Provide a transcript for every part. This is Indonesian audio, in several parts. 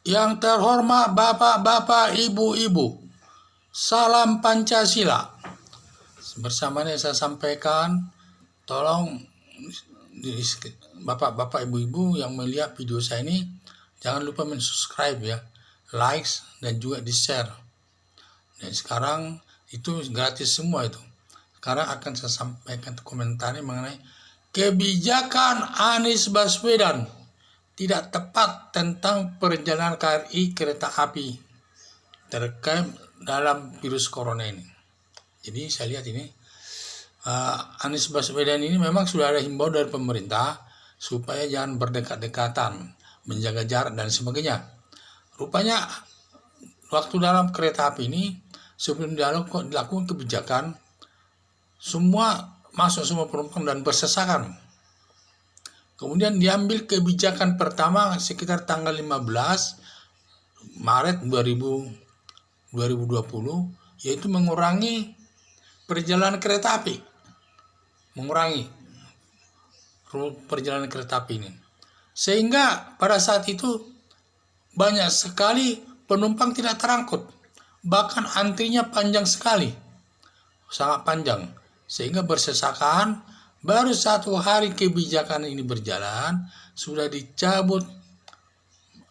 Yang terhormat Bapak-bapak, Ibu-ibu, salam Pancasila. Bersama ini saya sampaikan, tolong Bapak-bapak, Ibu-ibu yang melihat video saya ini, jangan lupa subscribe ya, likes dan juga di-share. Dan sekarang itu gratis semua itu. Sekarang akan saya sampaikan komentarnya mengenai kebijakan Anies Baswedan tidak tepat tentang perjalanan KRI kereta api terkait dalam virus corona ini. Jadi saya lihat ini Anies Baswedan ini memang sudah ada himbauan dari pemerintah supaya jangan berdekat-dekatan, menjaga jarak dan sebagainya. Rupanya waktu dalam kereta api ini sebelum dilakukan kebijakan, semua masuk semua penumpang dan bersesakan. Kemudian diambil kebijakan pertama sekitar tanggal 15 Maret 2020, yaitu mengurangi perjalanan kereta api. Mengurangi perjalanan kereta api ini. Sehingga pada saat itu banyak sekali penumpang tidak terangkut. Bahkan antrinya panjang sekali. Sangat panjang. Sehingga bersesakan. Baru 1 hari kebijakan ini berjalan, sudah dicabut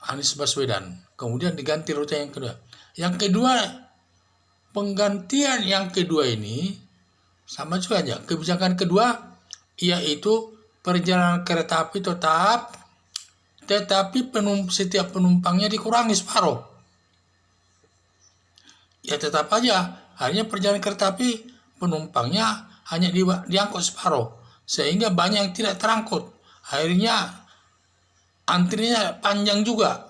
Anies Baswedan. Kemudian diganti rute yang kedua. Yang kedua, penggantian yang kedua ini, sama juga aja. Kebijakan kedua, yaitu perjalanan kereta api tetap, tetapi setiap penumpangnya dikurangi separuh. Ya tetap aja, hanya perjalanan kereta api, penumpangnya hanya diangkut separuh. Sehingga banyak yang tidak terangkut. Akhirnya antrinya panjang juga.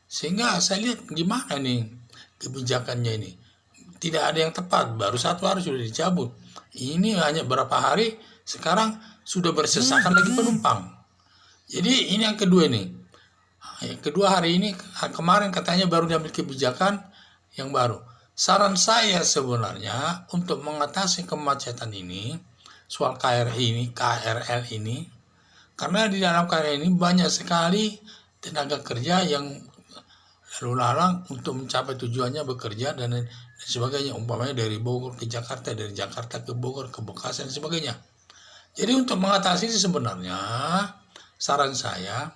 Sehingga saya lihat gimana nih kebijakannya ini. Tidak ada yang tepat. Baru 1 hari sudah dicabut. Ini hanya berapa hari, sekarang sudah bersesakan lagi penumpang. Jadi ini yang kedua nih. Yang kedua hari ini, kemarin katanya baru diambil kebijakan yang baru. Saran saya sebenarnya untuk mengatasi kemacetan ini, soal KRL ini, karena di dalam KRL ini banyak sekali tenaga kerja yang lalu lalang untuk mencapai tujuannya bekerja dan sebagainya, umpamanya dari Bogor ke Jakarta, dari Jakarta ke Bogor, ke Bekasi dan sebagainya. Jadi untuk mengatasi ini sebenarnya saran saya,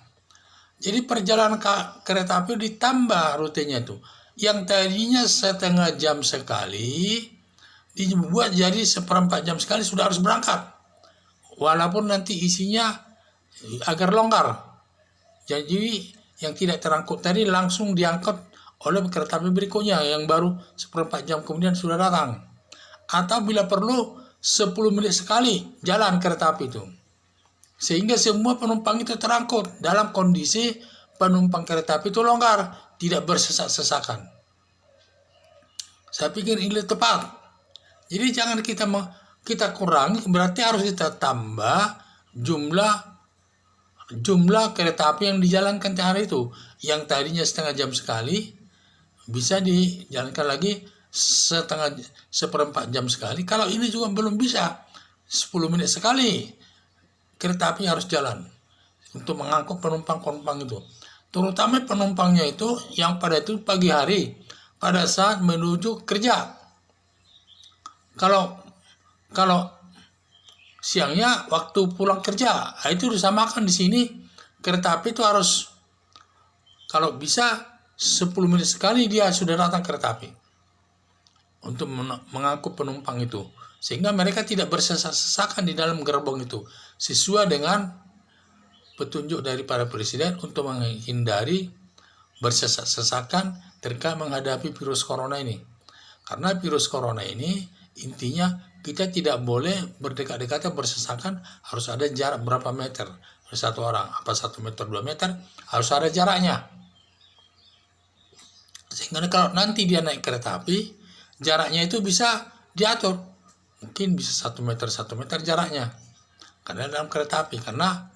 jadi perjalanan kereta api ditambah rutenya itu, yang tadinya setengah jam sekali dibuat jadi 1/4 jam sekali sudah harus berangkat, walaupun nanti isinya agar longgar. Jadi yang tidak terangkut tadi langsung diangkut oleh kereta api berikutnya yang baru 1/4 jam kemudian sudah datang. Atau bila perlu 10 menit sekali jalan kereta api itu, sehingga semua penumpang itu terangkut dalam kondisi penumpang kereta api itu longgar, tidak bersesak-sesakan. Saya pikir ini tepat. Jadi jangan kita kurangi, berarti harus kita tambah jumlah kereta api yang dijalankan hari itu. Yang tadinya setengah jam sekali, bisa dijalankan lagi 1/4 jam sekali. Kalau ini juga belum bisa, 10 menit sekali kereta api harus jalan untuk mengangkut penumpang-penumpang itu. Terutama penumpangnya itu yang pada itu pagi hari, pada saat menuju kerja. Kalau siangnya waktu pulang kerja, itu disamakan di sini. Kereta api itu harus, kalau bisa 10 menit sekali dia sudah datang kereta api untuk mengangkut penumpang itu, sehingga mereka tidak bersesak-sesakan di dalam gerbong itu, sesuai dengan petunjuk dari para presiden untuk menghindari bersesak-sesakan terkait menghadapi virus corona ini. Karena virus corona ini intinya kita tidak boleh berdekat-dekatan, bersesakan, harus ada jarak berapa meter satu orang, apa 1 meter 2 meter, harus ada jaraknya. Sehingga kalau nanti dia naik kereta api, jaraknya itu bisa diatur, mungkin bisa 1 meter jaraknya, karena dalam kereta api, karena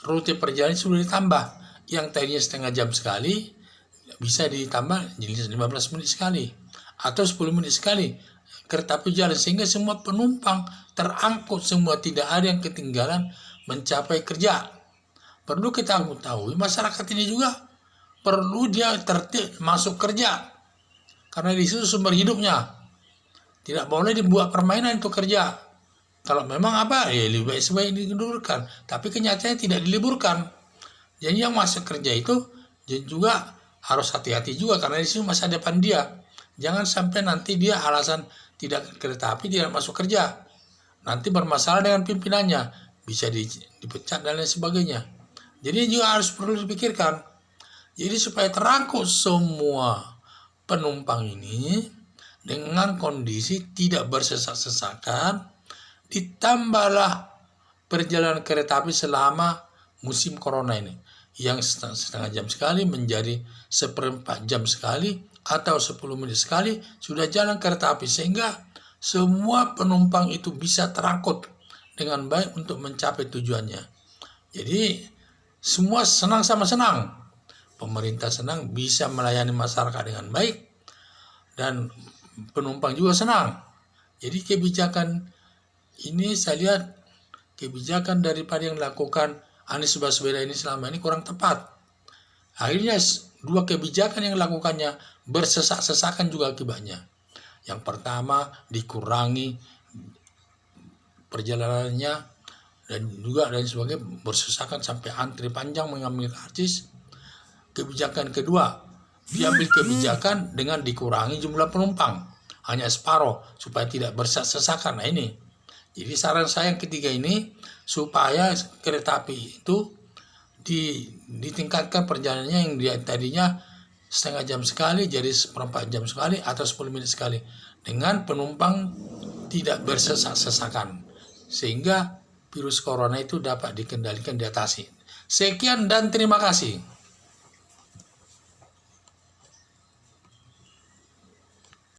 rute perjalanan sudah ditambah, yang tadinya setengah jam sekali bisa ditambah jadi 15 menit sekali atau 10 menit sekali kereta api jalan, sehingga semua penumpang terangkut semua, tidak ada yang ketinggalan mencapai kerja. Perlu kita ketahui masyarakat ini juga perlu dia tertib masuk kerja. Karena di situ sumber hidupnya. Tidak boleh dibuat permainan untuk kerja. Kalau memang lebih baik sebaik diliburkan. Tapi kenyataannya tidak diliburkan. Jadi yang masuk kerja itu juga harus hati-hati juga karena di situ masa depan dia. Jangan sampai nanti dia alasan tidak kereta api tidak masuk kerja. Nanti bermasalah dengan pimpinannya, bisa dipecat dan lain sebagainya. Jadi juga harus perlu dipikirkan. Jadi supaya terangkut semua penumpang ini dengan kondisi tidak bersesak-sesakan, ditambahlah perjalanan kereta api selama musim corona ini yang setengah jam sekali menjadi 1/4 jam sekali atau 10 menit sekali sudah jalan kereta api, sehingga semua penumpang itu bisa terangkut dengan baik untuk mencapai tujuannya. Jadi semua senang sama senang. Pemerintah senang bisa melayani masyarakat dengan baik dan penumpang juga senang. Jadi kebijakan ini saya lihat kebijakan daripada yang dilakukan Anies Baswedan ini selama ini kurang tepat. Akhirnya dua kebijakan yang dilakukannya bersesak-sesakan juga akibatnya. Yang pertama dikurangi perjalanannya dan juga dan sebagainya, bersesakan sampai antri panjang mengambil karcis. Kebijakan kedua, diambil kebijakan dengan dikurangi jumlah penumpang, hanya separuh supaya tidak bersesak-sesakan. Nah ini. Jadi saran saya yang ketiga ini supaya kereta api itu ditingkatkan perjalanannya yang dia tadinya setengah jam sekali jadi 1/4 jam sekali atau 10 menit sekali dengan penumpang tidak bersesak-sesakan sehingga virus corona itu dapat dikendalikan, diatasi. Sekian dan terima kasih.